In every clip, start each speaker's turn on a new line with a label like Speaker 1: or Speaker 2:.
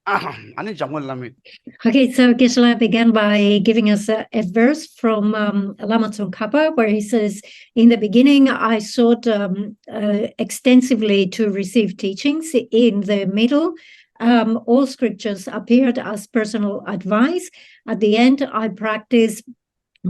Speaker 1: Okay, so Geshe began by giving us a verse from Lama Tsongkhapa, where he says, in the beginning, I sought extensively to receive teachings. In the middle, all scriptures appeared as personal advice. At the end, I practice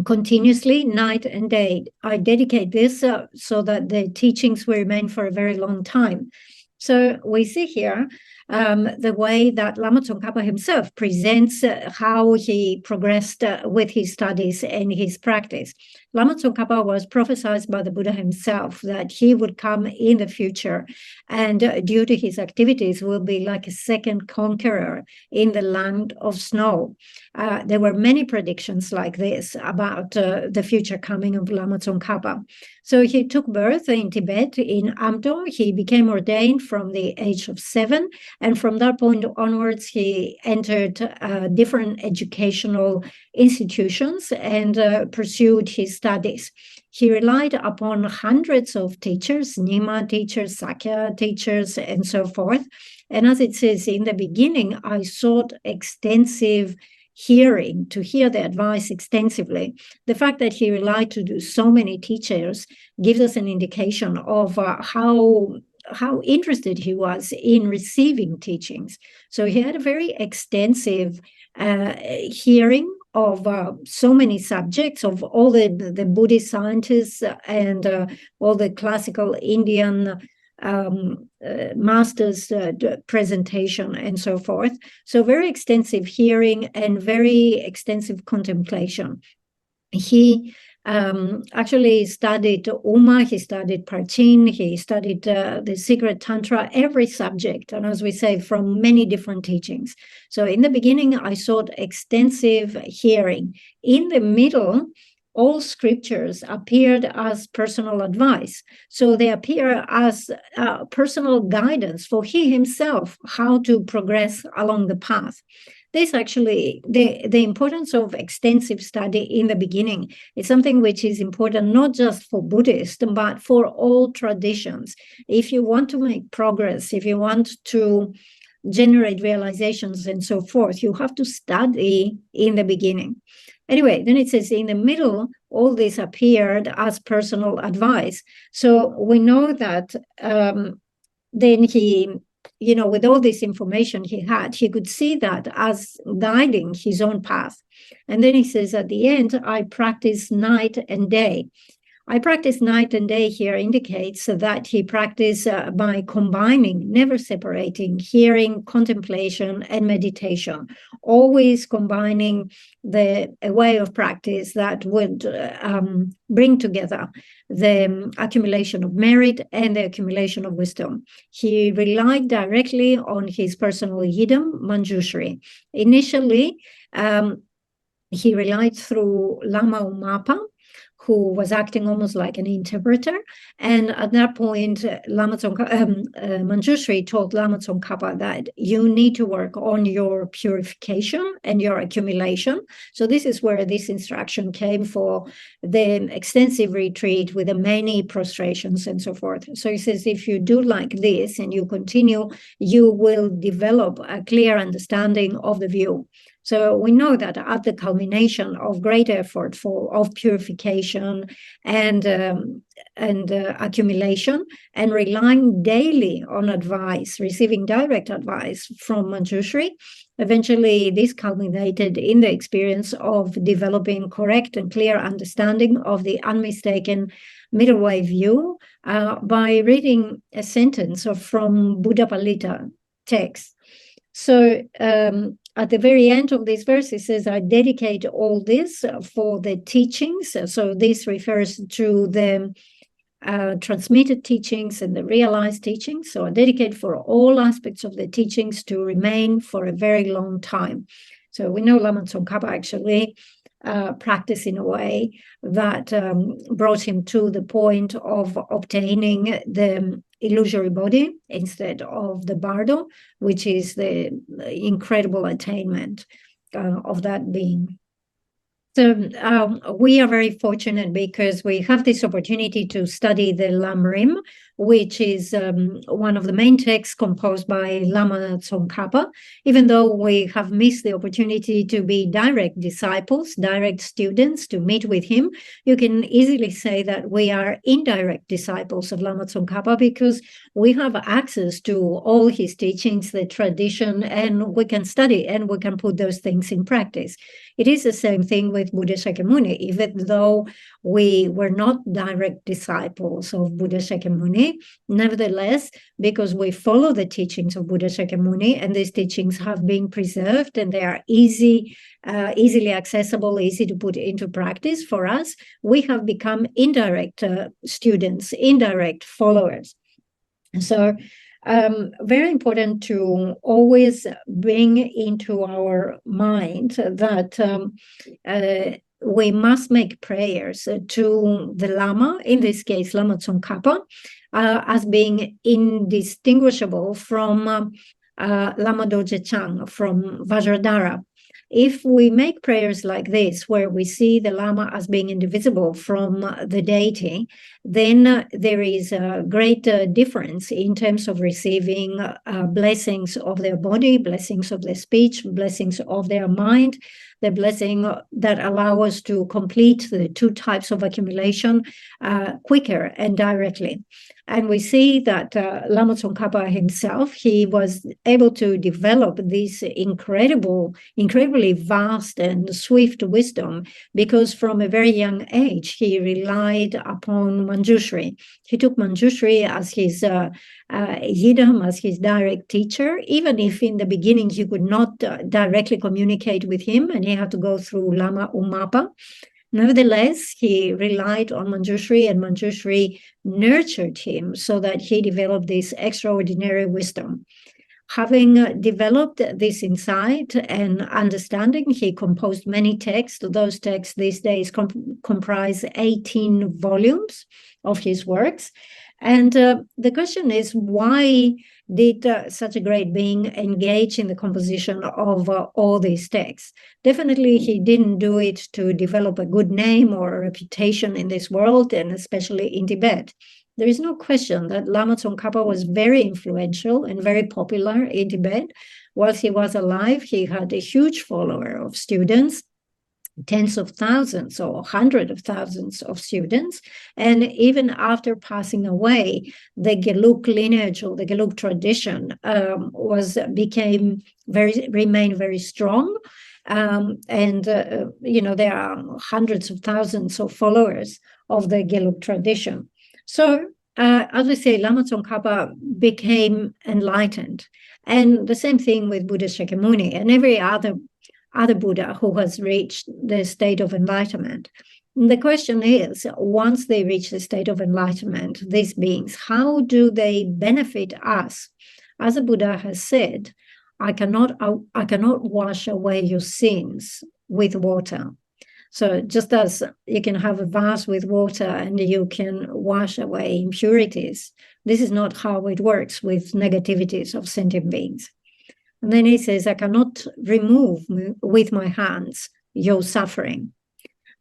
Speaker 1: continuously, night and day. I dedicate this so that the teachings will remain for a very long time. So we see here the way that Lama Tsongkhapa himself presents how he progressed with his studies and his practice. Lama Tsongkhapa was prophesied by the Buddha himself that he would come in the future and due to his activities will be like a second conqueror in the land of snow. There were many predictions like this about the future coming of Lama Tsongkhapa. So he took birth in Tibet, in Amdo. He became ordained from the age of 7. And from that point onwards, he entered different educational institutions and pursued his studies. He relied upon hundreds of teachers, Nima teachers, Sakya teachers, and so forth. And as it says in the beginning, I sought extensive hearing, to hear the advice extensively. The fact that he relied to so many teachers gives us an indication of how interested he was in receiving teachings. So he had a very extensive hearing of so many subjects, of all the Buddhist scientists and all the classical Indian master's presentation and so forth. So very extensive hearing and very extensive contemplation. He actually studied Uma, he studied Prachin, he studied the Secret Tantra, every subject, and as we say, from many different teachings. So in the beginning, I sought extensive hearing. In the middle, all scriptures appeared as personal advice. So they appear as personal guidance for he himself, how to progress along the path. This actually, the importance of extensive study in the beginning is something which is important not just for Buddhists, but for all traditions. If you want to make progress, if you want to generate realizations and so forth, you have to study in the beginning. Anyway, then it says in the middle, all this appeared as personal advice. So we know that then he, with all this information he had, he could see that as guiding his own path. And then he says at the end, I practice night and day. I practice night and day here indicates that he practiced by combining, never separating, hearing, contemplation, and meditation, always combining a way of practice that would bring together the accumulation of merit and the accumulation of wisdom. He relied directly on his personal yidam, Manjushri. Initially, he relied through Lama Umapa, who was acting almost like an interpreter. And at that point, Manjushri told Lama Tsongkhapa that you need to work on your purification and your accumulation. So this is where this instruction came for the extensive retreat with the many prostrations and so forth. So he says, if you do like this and you continue, you will develop a clear understanding of the view. So we know that at the culmination of great effort of purification and accumulation, and relying daily on advice, receiving direct advice from Manjushri, eventually this culminated in the experience of developing correct and clear understanding of the unmistaken middle way view by reading a sentence from Buddha Palita text. So at the very end of this verse, it says, I dedicate all this for the teachings. So this refers to the transmitted teachings and the realized teachings. So I dedicate for all aspects of the teachings to remain for a very long time. So we know Lama Tsongkhapa actually practiced in a way that brought him to the point of obtaining the illusory body instead of the bardo, which is the incredible attainment of that being. So we are very fortunate because we have this opportunity to study the Lam Rim, which is one of the main texts composed by Lama Tsongkhapa. Even though we have missed the opportunity to be direct disciples, direct students, to meet with him, you can easily say that we are indirect disciples of Lama Tsongkhapa because we have access to all his teachings, the tradition, and we can study and we can put those things in practice. It is the same thing with Buddha Shakyamuni. Even though we were not direct disciples of Buddha Shakyamuni, nevertheless, because we follow the teachings of Buddha Shakyamuni, and these teachings have been preserved and they are easily accessible, easy to put into practice for us, we have become indirect students, indirect followers. So very important to always bring into our mind that we must make prayers to the Lama, in this case Lama Tsongkhapa, as being indistinguishable from Lama Dorje Chang, from Vajradhara. If we make prayers like this, where we see the Lama as being indivisible from the deity, then there is a great difference in terms of receiving blessings of their body, blessings of their speech, blessings of their mind, the blessing that allow us to complete the two types of accumulation quicker and directly. And we see that Lama Tsongkhapa himself, he was able to develop this incredibly vast and swift wisdom because from a very young age, he relied upon Manjushri. He took Manjushri as his yidam, as his direct teacher, even if in the beginning he could not directly communicate with him and he had to go through Lama Umapa. Nevertheless, he relied on Manjushri, and Manjushri nurtured him so that he developed this extraordinary wisdom. Having developed this insight and understanding, he composed many texts. Those texts these days comprise 18 volumes of his works. And the question is, why did such a great being engage in the composition of all these texts? Definitely, he didn't do it to develop a good name or a reputation in this world, and especially in Tibet. There is no question that Lama Tsongkhapa was very influential and very popular in Tibet. Whilst he was alive, he had a huge follower of students, tens of thousands or hundreds of thousands of students. And even after passing away, the Gelug lineage or the Gelug tradition remained very strong. There are hundreds of thousands of followers of the Gelug tradition. So, as we say, Lama Tsongkhapa became enlightened. And the same thing with Buddha Shakyamuni and every other Buddha who has reached the state of enlightenment. And the question is, once they reach the state of enlightenment, these beings, how do they benefit us? As the Buddha has said, I cannot wash away your sins with water. So just as you can have a vase with water and you can wash away impurities, this is not how it works with negativities of sentient beings. And then he says, I cannot remove with my hands your suffering.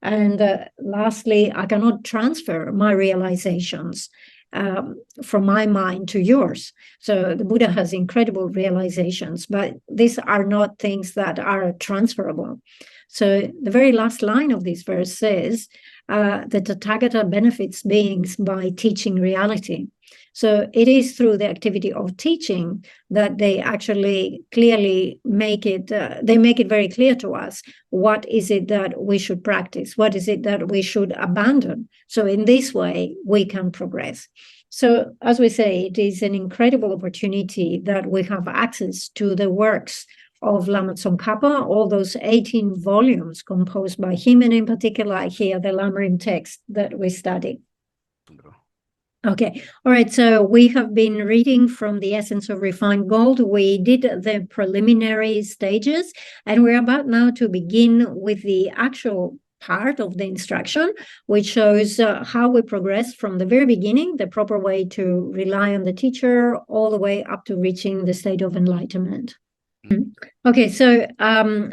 Speaker 1: And lastly, I cannot transfer my realizations from my mind to yours. So the Buddha has incredible realizations, but these are not things that are transferable. So the very last line of this verse says, the Tathagata benefits beings by teaching reality. So it is through the activity of teaching that they actually clearly make it very clear to us what is it that we should practice, what is it that we should abandon. So in this way, we can progress. So as we say, it is an incredible opportunity that we have access to the works of Lama Tsongkhapa, all those 18 volumes composed by him, and in particular here, the Lam Rim text that we study. Okay, all right, so we have been reading from the Essence of Refined Gold. We did the preliminary stages, and we're about now to begin with the actual part of the instruction, which shows how we progress from the very beginning, the proper way to rely on the teacher, all the way up to reaching the state of enlightenment. Okay, so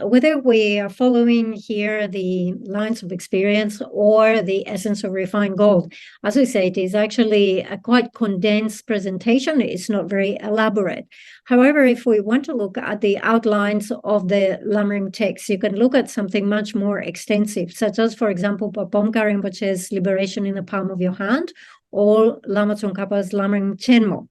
Speaker 1: whether we are following here the lines of experience or the essence of refined gold, as we say, it is actually a quite condensed presentation. It's not very elaborate. However, if we want to look at the outlines of the Lam Rim text, you can look at something much more extensive, such as, for example, Pabongka Rinpoche's Liberation in the Palm of Your Hand, or Lama Tsongkhapa's Lam Rim Chenmo.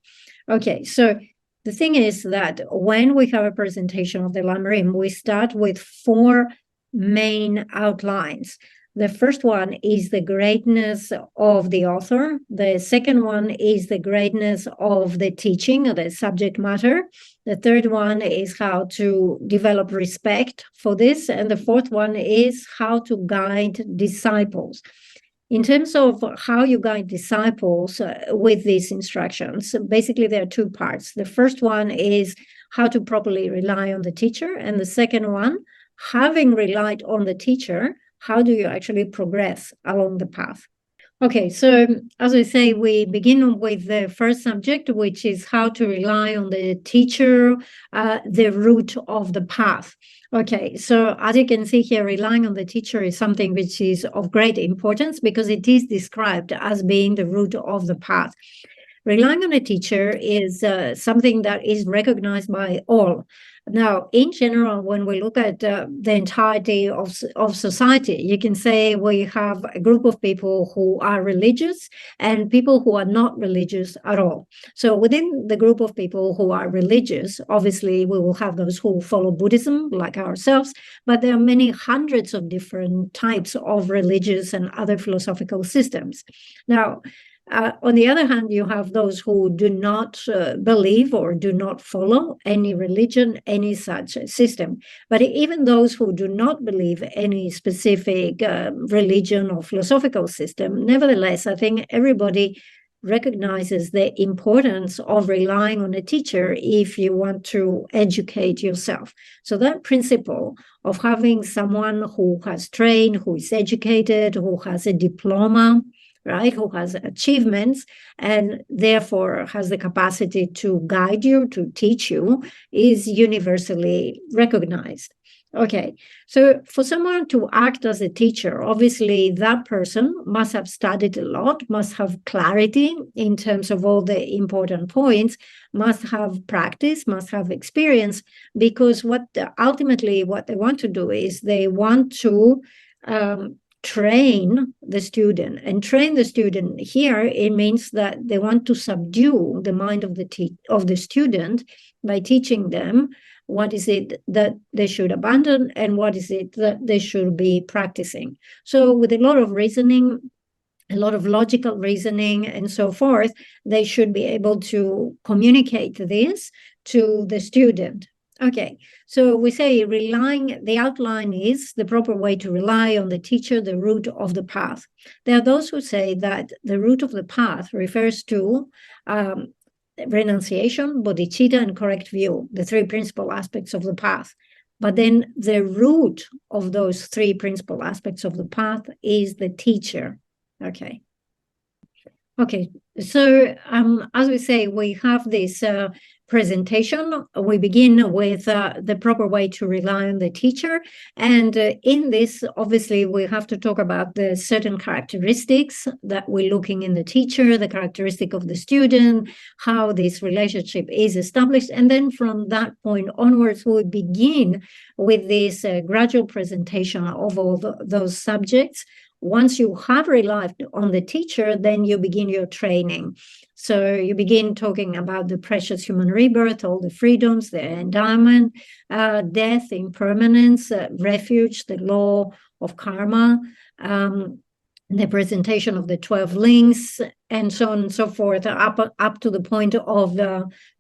Speaker 1: Okay, so the thing is that when we have a presentation of the Lam Rim, we start with four main outlines. The first one is the greatness of the author. The second one is the greatness of the teaching, the subject matter. The third one is how to develop respect for this. And the fourth one is how to guide disciples. In terms of how you guide disciples with these instructions, basically there are two parts. The first one is how to properly rely on the teacher. And the second one, having relied on the teacher, how do you actually progress along the path? Okay, so as I say, we begin with the first subject, which is how to rely on the teacher, the route of the path. Okay, so as you can see here, relying on the teacher is something which is of great importance because it is described as being the route of the path. Relying on a teacher is something that is recognized by all. Now, in general, when we look at the entirety of society, you can say we have a group of people who are religious and people who are not religious at all. So within the group of people who are religious, obviously we will have those who follow Buddhism like ourselves, but there are many hundreds of different types of religious and other philosophical systems. Now, on the other hand, you have those who do not believe or do not follow any religion, any such system. But even those who do not believe any specific religion or philosophical system, nevertheless, I think everybody recognizes the importance of relying on a teacher if you want to educate yourself. So that principle of having someone who has trained, who is educated, who has a diploma, right, who has achievements and therefore has the capacity to guide you, to teach you, is universally recognized. Okay, so for someone to act as a teacher, obviously that person must have studied a lot, must have clarity in terms of all the important points, must have practice, must have experience, because ultimately what they want to do is they want to train the student. And train the student here, it means that they want to subdue the mind of the student by teaching them what is it that they should abandon and what is it that they should be practicing. So with a lot of reasoning, a lot of logical reasoning and so forth, they should be able to communicate this to the student. Okay, so we say the outline is the proper way to rely on the teacher, the route of the path. There are those who say that the route of the path refers to renunciation, bodhicitta, and correct view, the three principal aspects of the path. But then the root of those three principal aspects of the path is the teacher. Okay. Okay, so as we say, we have this presentation. We begin with the proper way to rely on the teacher. And in this, obviously, we have to talk about the certain characteristics that we're looking in the teacher, the characteristic of the student, how this relationship is established. And then from that point onwards, we begin with this gradual presentation of all those subjects. Once you have relied on the teacher, then you begin your training. So you begin talking about the precious human rebirth, all the freedoms, the endowment, death, impermanence, refuge, the law of karma, the presentation of the 12 links, and so on and so forth, up to the point of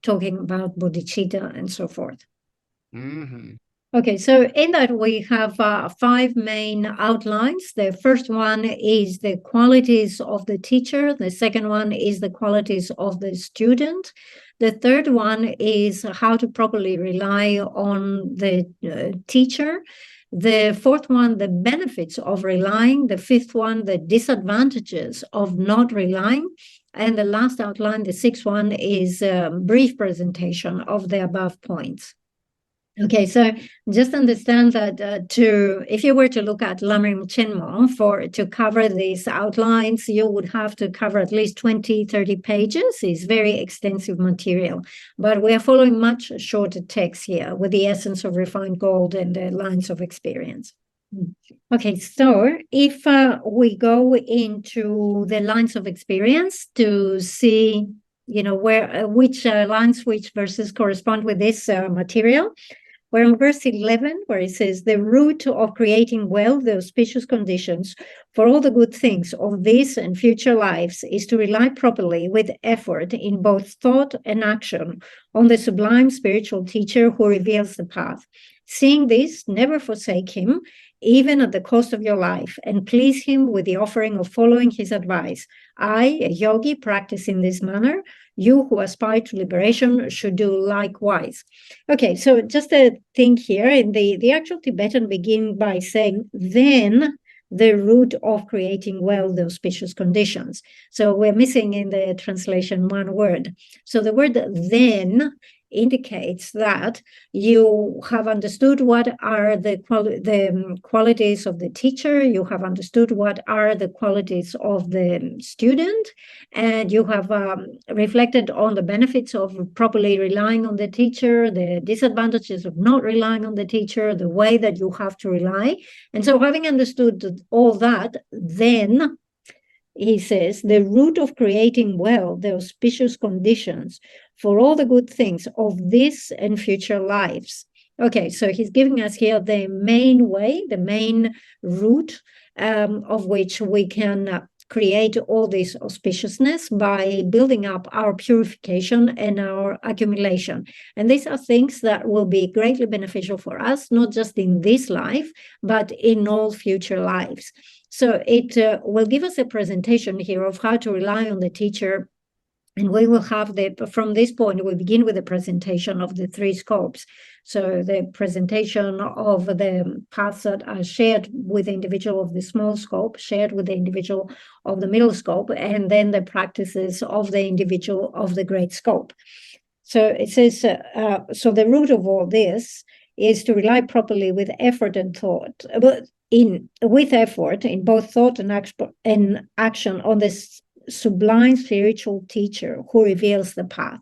Speaker 1: talking about bodhicitta and so forth. Mm-hmm. Okay, so in that we have 5 main outlines. The first one is the qualities of the teacher. The second one is the qualities of the student. The third one is how to properly rely on the teacher. The fourth one, the benefits of relying. The fifth one, the disadvantages of not relying. And the last outline, the sixth one, is a brief presentation of the above points. Okay, so just understand that if you were to look at Lamrim Chenmo to cover these outlines, you would have to cover at least 20, 30 pages. It's very extensive material, but we are following much shorter text here with the essence of refined gold and the lines of experience. Okay, so if we go into the lines of experience to see, which lines, which verses correspond with this material. We're in verse 11, where it says, the root of creating well the auspicious conditions for all the good things of this and future lives is to rely properly with effort in both thought and action on the sublime spiritual teacher who reveals the path. Seeing this, never forsake him, even at the cost of your life, and please him with the offering of following his advice. I, a yogi, practice in this manner. You who aspire to liberation should do likewise. Okay, so just a thing here, in the actual Tibetan begin by saying, then the root of creating well the auspicious conditions. So we're missing in the translation one word. So the word then indicates that you have understood what are the qualities of the teacher, you have understood what are the qualities of the student, and you have reflected on the benefits of properly relying on the teacher, the disadvantages of not relying on the teacher, the way that you have to rely. And so having understood all that, then he says, the root of creating well the auspicious conditions for all the good things of this and future lives. Okay, so he's giving us here the main way, the main root of which we can create all this auspiciousness by building up our purification and our accumulation. And these are things that will be greatly beneficial for us, not just in this life, but in all future lives. So it will give us a presentation here of how to rely on the teacher. And we will have from this point, we begin with the presentation of the three scopes. So the presentation of the paths that are shared with the individual of the small scope, shared with the individual of the middle scope, and then the practices of the individual of the great scope. So it says, so the root of all this is to rely properly with effort and thought, with effort in both thought and action on this sublime spiritual teacher who reveals the path.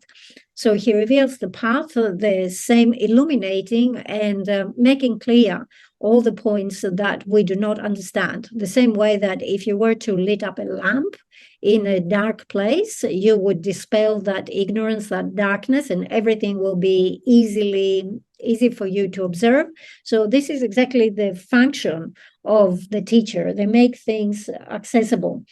Speaker 1: So he reveals the path, the same illuminating and making clear all the points that we do not understand. The same way that if you were to lit up a lamp in a dark place, you would dispel that ignorance, that darkness, and everything will be easy for you to observe. So this is exactly the function of the teacher. They make things accessible.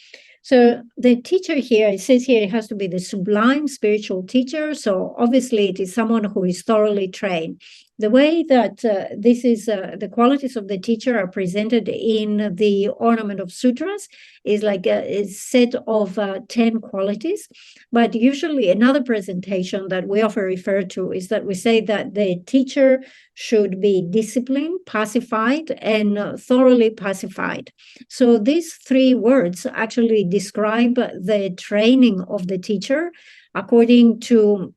Speaker 1: So the teacher here, it says here, it has to be the sublime spiritual teacher. So obviously it is someone who is thoroughly trained. The way that this is, the qualities of the teacher are presented in the Ornament of Sutras is like a set of 10 qualities. But usually another presentation that we often refer to is that we say that the teacher should be disciplined, pacified, and thoroughly pacified. So these three words actually describe the training of the teacher according to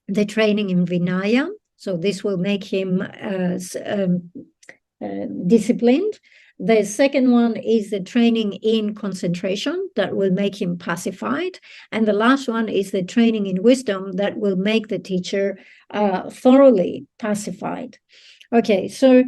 Speaker 1: the training in Vinaya. So this will make him disciplined. The second one is the training in concentration that will make him pacified. And the last one is the training in wisdom that will make the teacher thoroughly pacified. Okay, so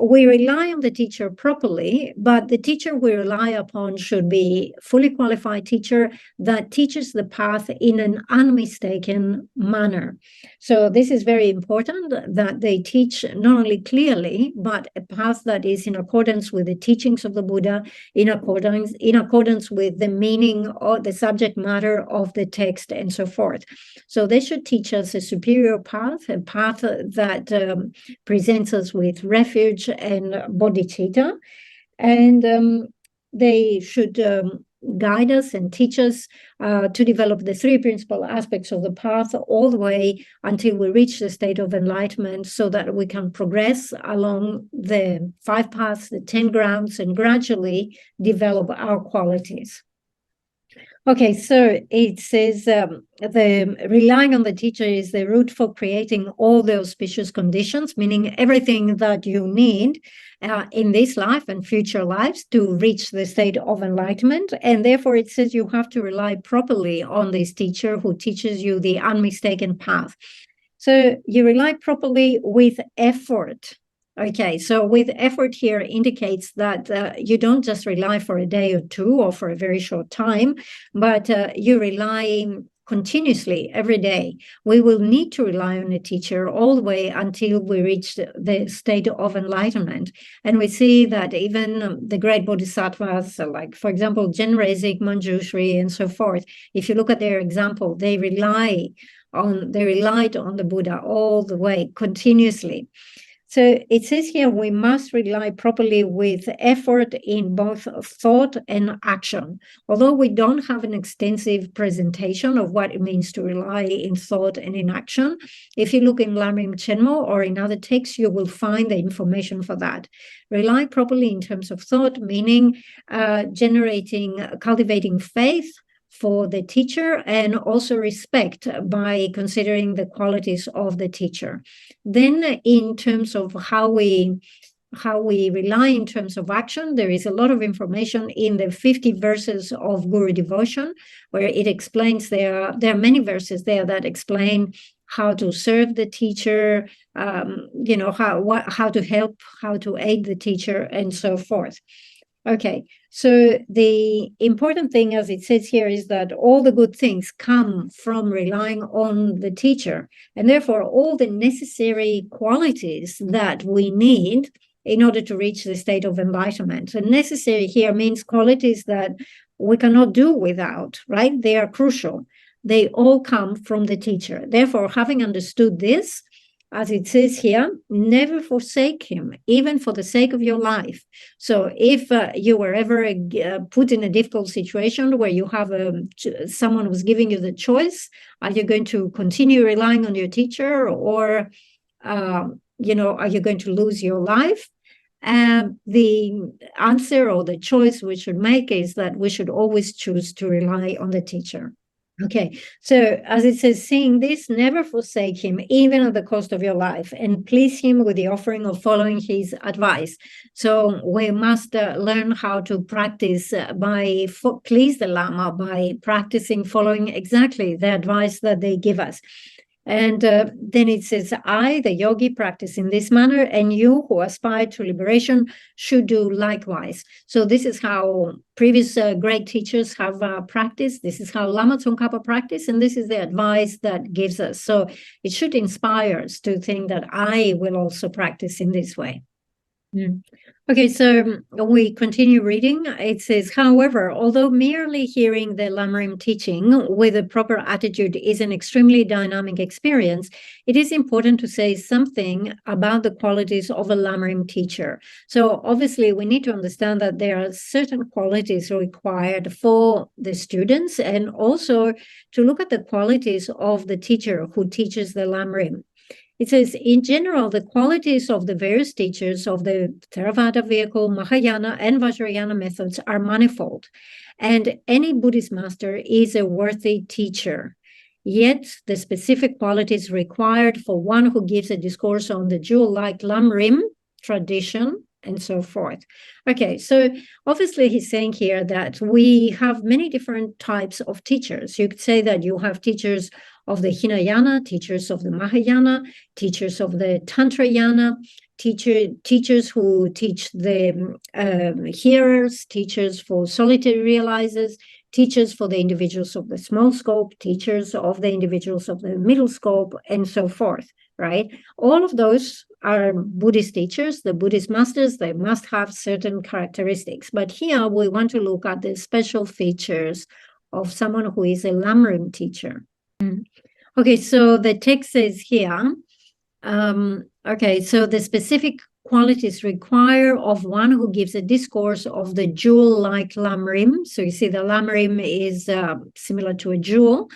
Speaker 1: we rely on the teacher properly, but the teacher we rely upon should be a fully qualified teacher that teaches the path in an unmistaken manner. So this is very important that they teach not only clearly, but a path that is in accordance with the teachings of the Buddha, in accordance with the meaning or the subject matter of the text and so forth. So they should teach us a superior path, a path that presents us with refuge and bodhicitta, and they should guide us and teach us to develop the three principal aspects of the path all the way until we reach the state of enlightenment, so that we can progress along the 5 paths, the 10 grounds, and gradually develop our qualities. Okay, so it says the relying on the teacher is the root for creating all the auspicious conditions, meaning everything that you need in this life and future lives to reach the state of enlightenment. And therefore, it says you have to rely properly on this teacher who teaches you the unmistaken path. So you rely properly with effort. Okay, so with effort here indicates that you don't just rely for a day or two or for a very short time, but you rely continuously every day. We will need to rely on a teacher all the way until we reach the state of enlightenment. And we see that even the great bodhisattvas, like, for example, Genrezig, Manjushri, and so forth, if you look at their example, they relied on the Buddha all the way, continuously. So it says here we must rely properly with effort in both thought and action. Although we don't have an extensive presentation of what it means to rely in thought and in action, if you look in Lam Rim Chenmo or in other texts, you will find the information for that. Rely properly in terms of thought, meaning cultivating faith for the teacher, and also respect by considering the qualities of the teacher. Then in terms of how we rely in terms of action, there is a lot of information in the 50 verses of Guru Devotion, where it explains there are many verses there that explain how to serve the teacher, how to help, how to aid the teacher, and so forth. Okay, so the important thing, as it says here, is that all the good things come from relying on the teacher, and therefore all the necessary qualities that we need in order to reach the state of enlightenment. And necessary here means qualities that we cannot do without, right? They are crucial. They all come from the teacher. Therefore, having understood this, as it says here, never forsake him, even for the sake of your life. So if you were ever put in a difficult situation where you have someone who's giving you the choice, are you going to continue relying on your teacher, or are you going to lose your life? The answer or the choice we should make is that we should always choose to rely on the teacher. Okay, so as it says, seeing this, never forsake him, even at the cost of your life, and please him with the offering of following his advice. So we must learn how to practice please the Lama by practicing following exactly the advice that they give us. And then it says, I, the yogi, practice in this manner, and you who aspire to liberation should do likewise. So this is how previous great teachers have practiced. This is how Lama Tsongkhapa practiced, and this is the advice that gives us. So it should inspire us to think that I will also practice in this way. Okay, so we continue reading. It says, however, although merely hearing the Lam Rim teaching with a proper attitude is an extremely dynamic experience, it is important to say something about the qualities of a Lam Rim teacher. So obviously, we need to understand that there are certain qualities required for the students, and also to look at the qualities of the teacher who teaches the Lam Rim. It says, in general, the qualities of the various teachers of the Theravada vehicle, Mahayana, and Vajrayana methods are manifold, and any Buddhist master is a worthy teacher. Yet, the specific qualities required for one who gives a discourse on the jewel-like Lam Rim tradition, and so forth. Okay, so obviously he's saying here that we have many different types of teachers. You could say that you have teachers of the Hinayana, teachers of the Mahayana, teachers of the Tantrayana, teachers who teach the hearers, teachers for solitary realizers, teachers for the individuals of the small scope, teachers of the individuals of the middle scope, and so forth, right? All of those are Buddhist teachers, the Buddhist masters. They must have certain characteristics. But here we want to look at the special features of someone who is a Lam Rim teacher. Okay, so the text says here, so the specific qualities require of one who gives a discourse of the jewel-like Lam Rim. So you see the Lam Rim is similar to a jewel.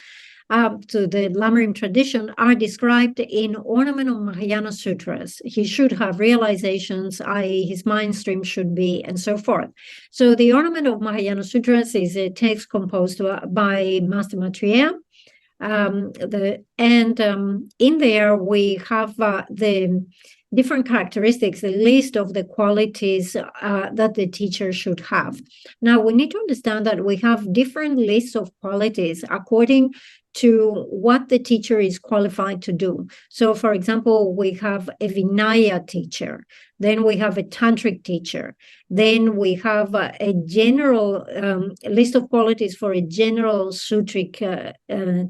Speaker 1: to the Lam Rim tradition are described in Ornament of Mahayana Sutras. He should have realizations, i.e. his mind stream should be, and so forth. So the Ornament of Mahayana Sutras is a text composed by Master Maitreya. In there we have the different characteristics, the list of the qualities that the teacher should have. Now, we need to understand that we have different lists of qualities according to what the teacher is qualified to do. So, for example, we have a Vinaya teacher, then we have a Tantric teacher, then we have a general list of qualities for a general Sutric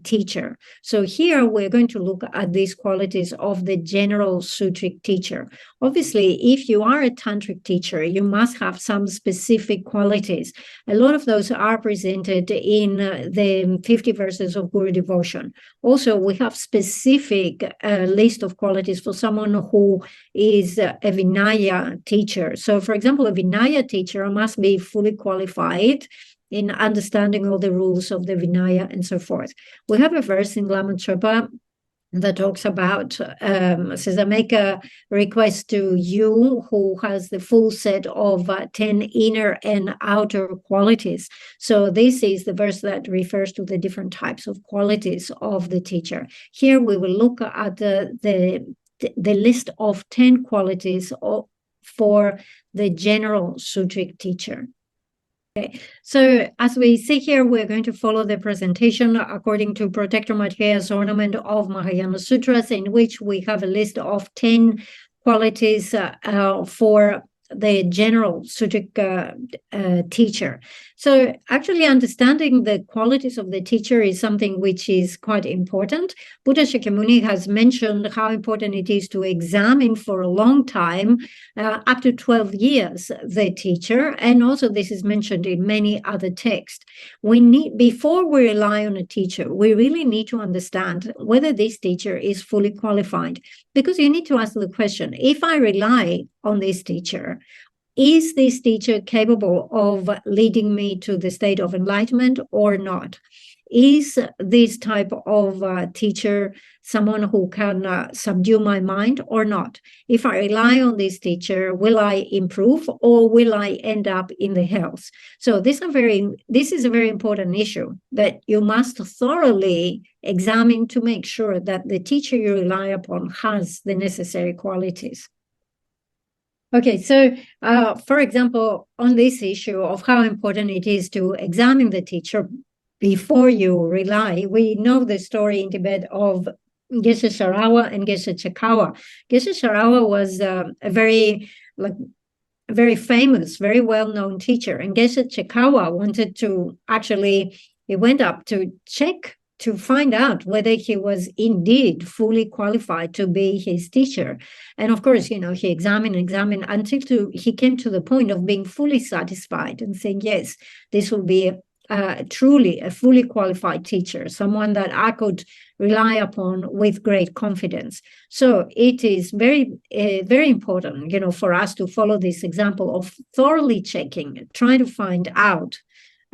Speaker 1: teacher. So here we're going to look at these qualities of the general Sutric teacher. Obviously, if you are a Tantric teacher, you must have some specific qualities. A lot of those are presented in the 50 verses of Guru Devotion. Also, we have specific list of qualities for someone who is a Vinaya teacher. So, for example, a Vinaya teacher must be fully qualified in understanding all the rules of the Vinaya and so forth. We have a verse in Lama Chopa that talks about, says, I make a request to you who has the full set of 10 inner and outer qualities. So this is the verse that refers to the different types of qualities of the teacher. Here we will look at the list of 10 qualities for the general Sutric teacher. Okay, so as we see here, we're going to follow the presentation according to Protector Maitreya's Ornament of Mahayana Sutras, in which we have a list of 10 qualities for the general Sutric teacher. So actually understanding the qualities of the teacher is something which is quite important. Buddha Shakyamuni has mentioned how important it is to examine for a long time, up to 12 years, the teacher. And also this is mentioned in many other texts. Before we rely on a teacher, we really need to understand whether this teacher is fully qualified. Because you need to ask the question, if I rely on this teacher, is this teacher capable of leading me to the state of enlightenment or not? Is this type of teacher someone who can subdue my mind or not? If I rely on this teacher, will I improve or will I end up in the hells? So this is a very important issue that you must thoroughly examine to make sure that the teacher you rely upon has the necessary qualities. Okay, so for example, on this issue of how important it is to examine the teacher before you rely, we know the story in Tibet of Geshe Sharawa and Geshe Tsongkhapa. Geshe Sharawa was a very famous, very well-known teacher, and Geshe Tsongkhapa wanted to he went up to check to find out whether he was indeed fully qualified to be his teacher. And of course, he examined until he came to the point of being fully satisfied and saying, yes, this will be truly a fully qualified teacher, someone that I could rely upon with great confidence. So it is very, very important, for us to follow this example of thoroughly checking, trying to find out.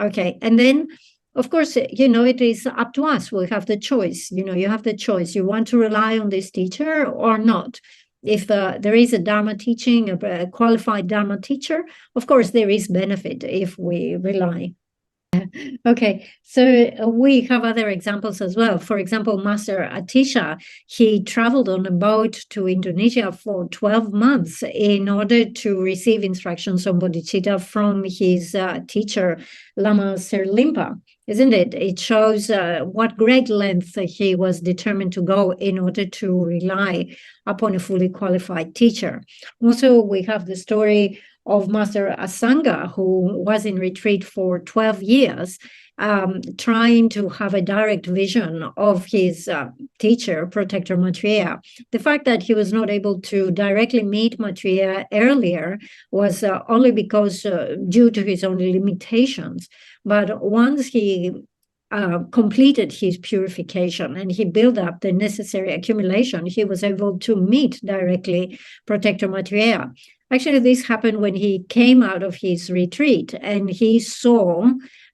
Speaker 1: Okay, and then of course, it is up to us. We have the choice. You have the choice. You want to rely on this teacher or not. If there is a Dharma teaching, a qualified Dharma teacher, of course, there is benefit if we rely. Okay, so we have other examples as well. For example, Master Atisha, he traveled on a boat to Indonesia for 12 months in order to receive instructions on bodhicitta from his teacher, Lama Serlimpa. Isn't it? It shows what great length he was determined to go in order to rely upon a fully qualified teacher. Also, we have the story of Master Asanga, who was in retreat for 12 years, trying to have a direct vision of his teacher, Protector Maitreya. The fact that he was not able to directly meet Maitreya earlier was only because due to his own limitations. But once he completed his purification and he built up the necessary accumulation, he was able to meet directly Protector Maitreya. Actually, this happened when he came out of his retreat and he saw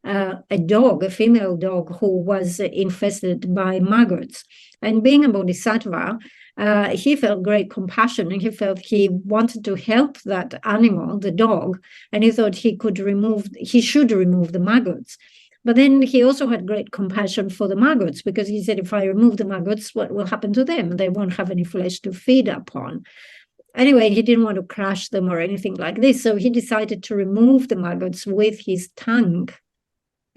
Speaker 1: a dog, a female dog, who was infested by maggots. And being a bodhisattva, he felt great compassion, and he felt he wanted to help that animal, the dog, and he thought he should remove the maggots. But then he also had great compassion for the maggots, because he said, if I remove the maggots, what will happen to them? They won't have any flesh to feed upon. Anyway, he didn't want to crush them or anything like this, so he decided to remove the maggots with his tongue.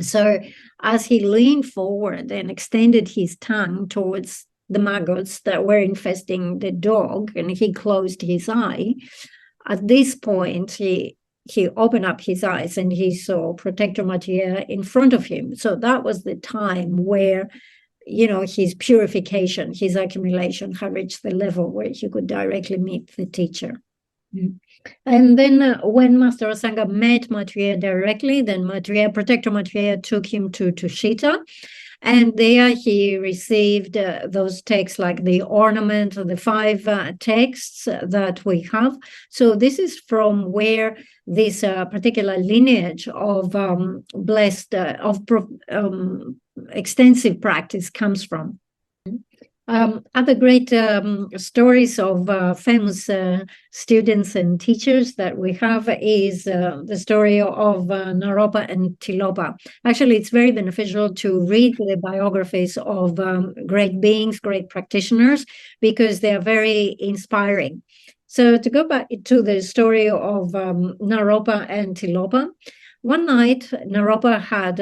Speaker 1: So as he leaned forward and extended his tongue towards the maggots that were infesting the dog, and he closed his eye, at this point, he opened up his eyes and he saw Protector Maitreya in front of him. So that was the time where, his purification, his accumulation had reached the level where he could directly meet the teacher. And then when Master Asanga met Maitreya directly, then Protector Maitreya took him to Tushita. And there he received those texts, like the ornament of the 5 texts that we have. So this is from where this particular lineage of extensive practice comes from. Other great stories of famous students and teachers that we have is the story of Naropa and Tilopa. Actually, it's very beneficial to read the biographies of great beings, great practitioners, because they are very inspiring. So to go back to the story of Naropa and Tilopa, one night Naropa had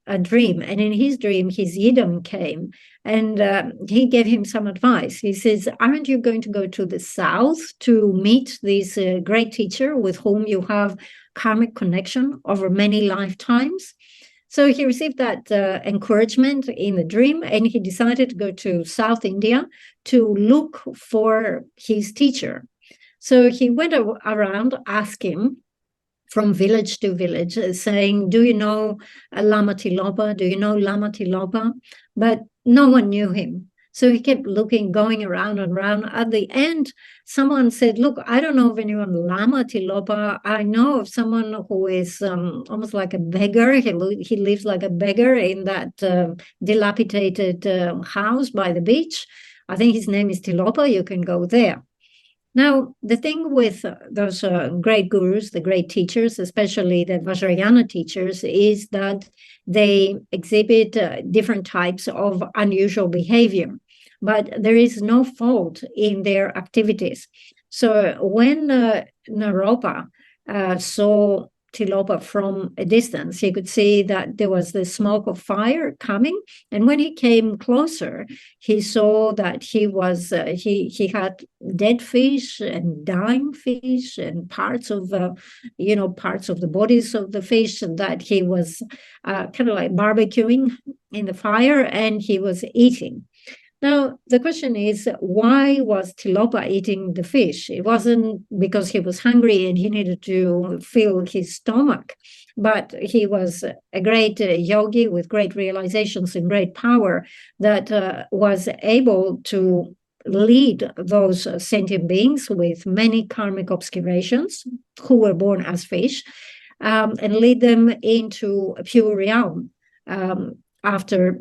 Speaker 1: a dream, and in his dream, his yidam came, and he gave him some advice. He says, aren't you going to go to the south to meet this great teacher with whom you have karmic connection over many lifetimes? So he received that encouragement in the dream, and he decided to go to South India to look for his teacher. So he went around asking from village to village, saying, do you know Lama Tilopa? Do you know Lama Tilopa? But no one knew him. So he kept looking, going around and around. At the end, someone said, look, I don't know of anyone Lama Tilopa. I know of someone who is almost like a beggar. He lives like a beggar in that dilapidated house by the beach. I think his name is Tilopa. You can go there. Now, the thing with those great gurus, the great teachers, especially the Vajrayana teachers, is that they exhibit different types of unusual behavior, but there is no fault in their activities. So when Naropa saw Tilopa from a distance, he could see that there was the smoke of fire coming. And when he came closer, he saw that he he had dead fish and dying fish and parts of the bodies of the fish that he was kind of like barbecuing in the fire, and he was eating. Now, the question is, why was Tilopa eating the fish? It wasn't because he was hungry and he needed to fill his stomach, but he was a great yogi with great realizations and great power that was able to lead those sentient beings with many karmic obscurations who were born as fish and lead them into a pure realm after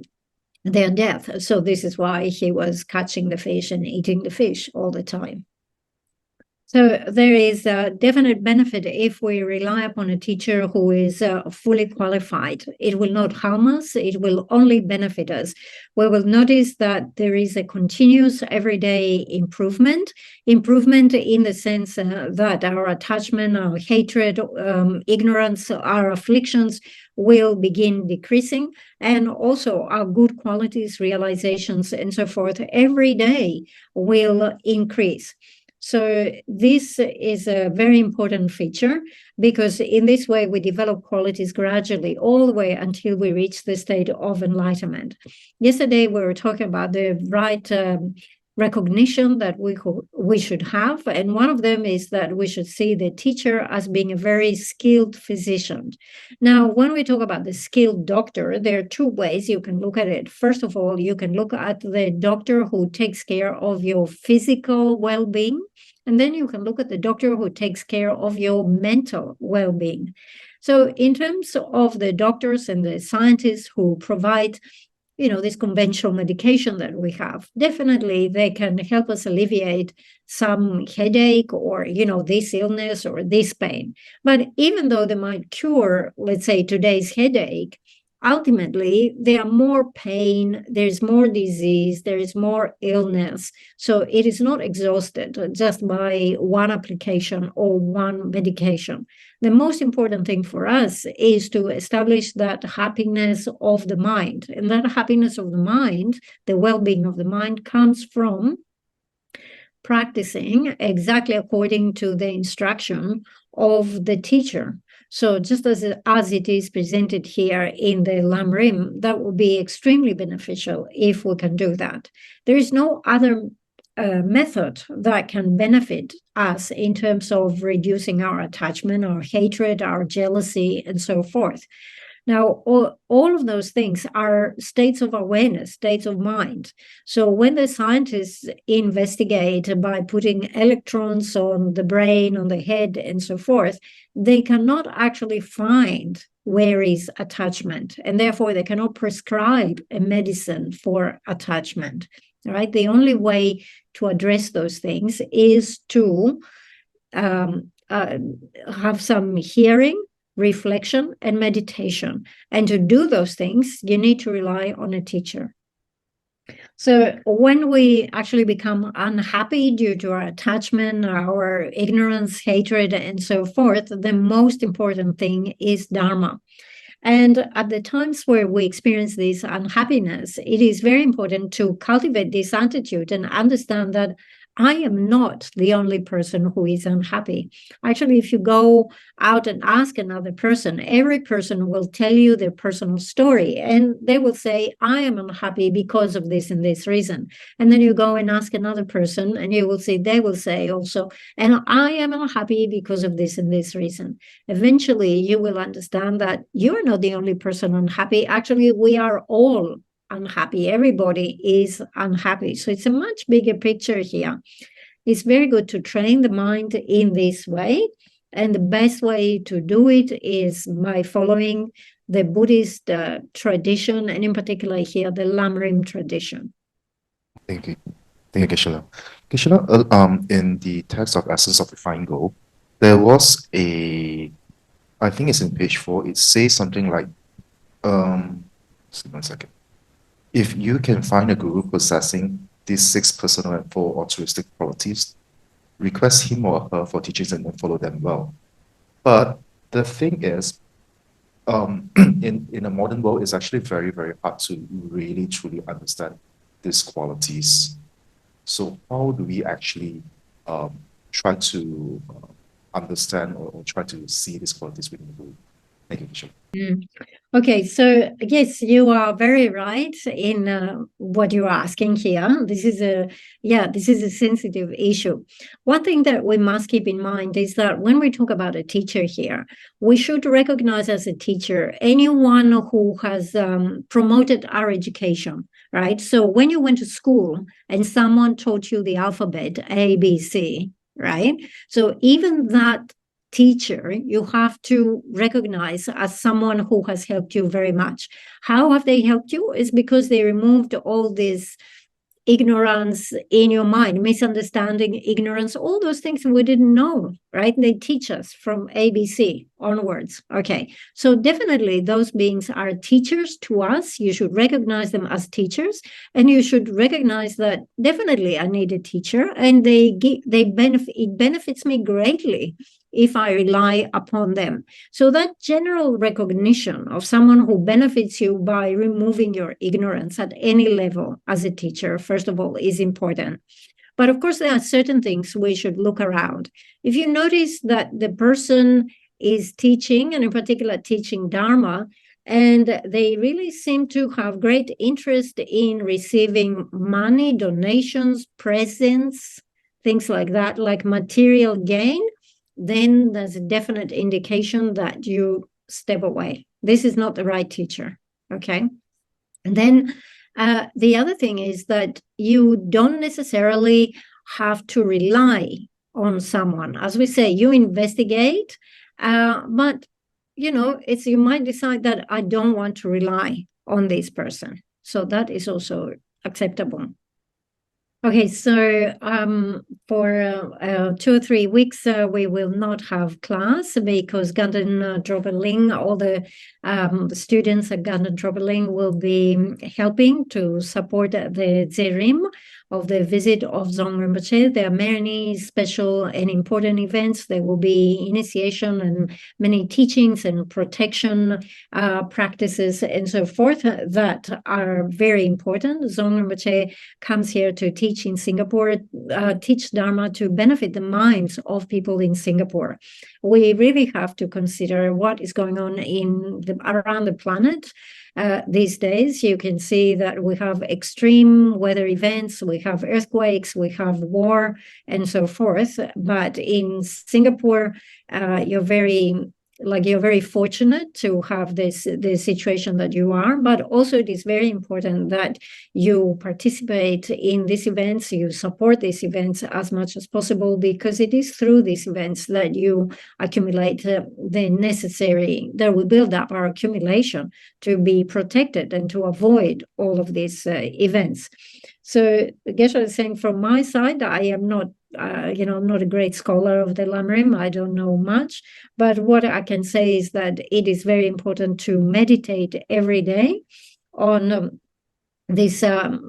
Speaker 1: their death. So this is why he was catching the fish and eating the fish all the time. So there is a definite benefit if we rely upon a teacher who is fully qualified. It will not harm us. It will only benefit us. We will notice that there is a continuous everyday improvement in the sense that our attachment, our hatred, ignorance, our afflictions will begin decreasing, and also our good qualities, realizations, and so forth every day will increase. So this is a very important feature, because in this way we develop qualities gradually all the way until we reach the state of enlightenment. Yesterday we were talking about the right recognition that we should have, and one of them is that we should see the teacher as being a very skilled physician. Now, when we talk about the skilled doctor, there are two ways you can look at it. First of all, you can look at the doctor who takes care of your physical well-being, And then you can look at the doctor who takes care of your mental well-being. So in terms of the doctors and the scientists who provide this conventional medication that we have, definitely they can help us alleviate some headache or, this illness or this pain. But even though they might cure, let's say, today's headache, ultimately there are more pain, there's more disease, there is more illness. So it is not exhausted just by one application or one medication. The most important thing for us is to establish that happiness of the mind. And that happiness of the mind, the well-being of the mind, comes from practicing exactly according to the instruction of the teacher. So just as it is presented here in the Lam Rim, that will be extremely beneficial if we can do that. There is no other method that can benefit us in terms of reducing our attachment, our hatred, our jealousy, and so forth. Now, all of those things are states of awareness, states of mind. So when the scientists investigate by putting electrons on the brain, on the head, and so forth, they cannot actually find where is attachment, and therefore they cannot prescribe a medicine for attachment. Right? The only way to address those things is to have some hearing, reflection, and meditation. And to do those things, you need to rely on a teacher. So when we actually become unhappy due to our attachment, our ignorance, hatred, and so forth, the most important thing is Dharma. And at the times where we experience this unhappiness, it is very important to cultivate this attitude and understand that I am not the only person who is unhappy. Actually, if you go out and ask another person, every person will tell you their personal story, and they will say, I am unhappy because of this and this reason. And then you go and ask another person, and you will see, they will say also, and I am unhappy because of this and this reason. Eventually, you will understand that you are not the only person unhappy. Actually, we are all unhappy. Everybody is unhappy. So it's a much bigger picture here. It's very good to train the mind in this way. And the best way to do it is by following the Buddhist tradition, and in particular here, the Lam Rim tradition.
Speaker 2: Thank you. Thank you, Geshe. Geshe, in the text of Essence of Refined Gold, there was I think it's in page 4, it says something like, one second. If you can find a guru possessing these 6 personal and 4 altruistic qualities, request him or her for teachings and then follow them well. But the thing is, in a modern world, it's actually very, very hard to really truly understand these qualities. So how do we actually try to understand or try to see these qualities within the guru? Thank you, Geshe.
Speaker 1: Okay, so yes, you are very right in what you're asking here. This is a sensitive issue. One thing that we must keep in mind is that when we talk about a teacher here, we should recognize as a teacher anyone who has promoted our education, right? So when you went to school and someone taught you the alphabet, A, B, C, right? So even that teacher you have to recognize as someone who has helped you very much. How have they helped you? Is because they removed all this ignorance in your mind, misunderstanding, ignorance, all those things we didn't know, right? They teach us from ABC onwards. Okay, so definitely those beings are teachers to us. You should recognize them as teachers, and you should recognize that definitely I need a teacher, and it benefits me greatly if I rely upon them. So that general recognition of someone who benefits you by removing your ignorance at any level as a teacher, first of all, is important. But of course, there are certain things we should look around. If you notice that the person is teaching, and in particular teaching Dharma, and they really seem to have great interest in receiving money, donations, presents, things like that, like material gain, then there's a definite indication that you step away. This is not the right teacher, okay? And then the other thing is that you don't necessarily have to rely on someone. As we say, you investigate, but you might decide that I don't want to rely on this person. So that is also acceptable. Okay, so for 2 or 3 weeks, we will not have class because Ganden Drobeling, all the students at Ganden Drobeling will be helping to support the Zerim of the visit of Dzong Rinpoche. There are many special and important events. There will be initiation and many teachings and protection practices and so forth that are very important. Dzong Rinpoche comes here to teach in Singapore, teach Dharma to benefit the minds of people in Singapore. We really have to consider what is going on around the planet. These days, you can see that we have extreme weather events, we have earthquakes, we have war, and so forth. But in Singapore, you're very fortunate to have the situation that you are, but also it is very important that you participate in these events, you support these events as much as possible, because it is through these events that you accumulate the necessary, that will build up our accumulation to be protected and to avoid all of these events. So Geshe is saying, from my side, I am not not a great scholar of the Lam Rim. I don't know much, but what I can say is that it is very important to meditate every day on these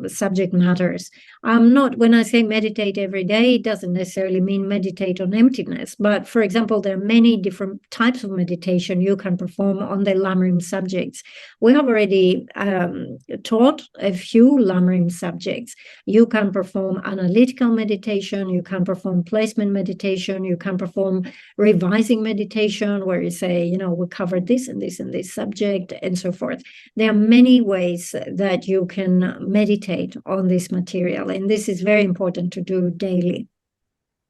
Speaker 1: subject matters. When I say meditate every day, it doesn't necessarily mean meditate on emptiness. But for example, there are many different types of meditation you can perform on the Lam Rim subjects. We have already taught a few Lam Rim subjects. You can perform analytical meditation, you can perform placement meditation, you can perform revising meditation, where you say, we covered this and this and this subject, and so forth. There are many ways that you can meditate on this material, and this is very important to do daily.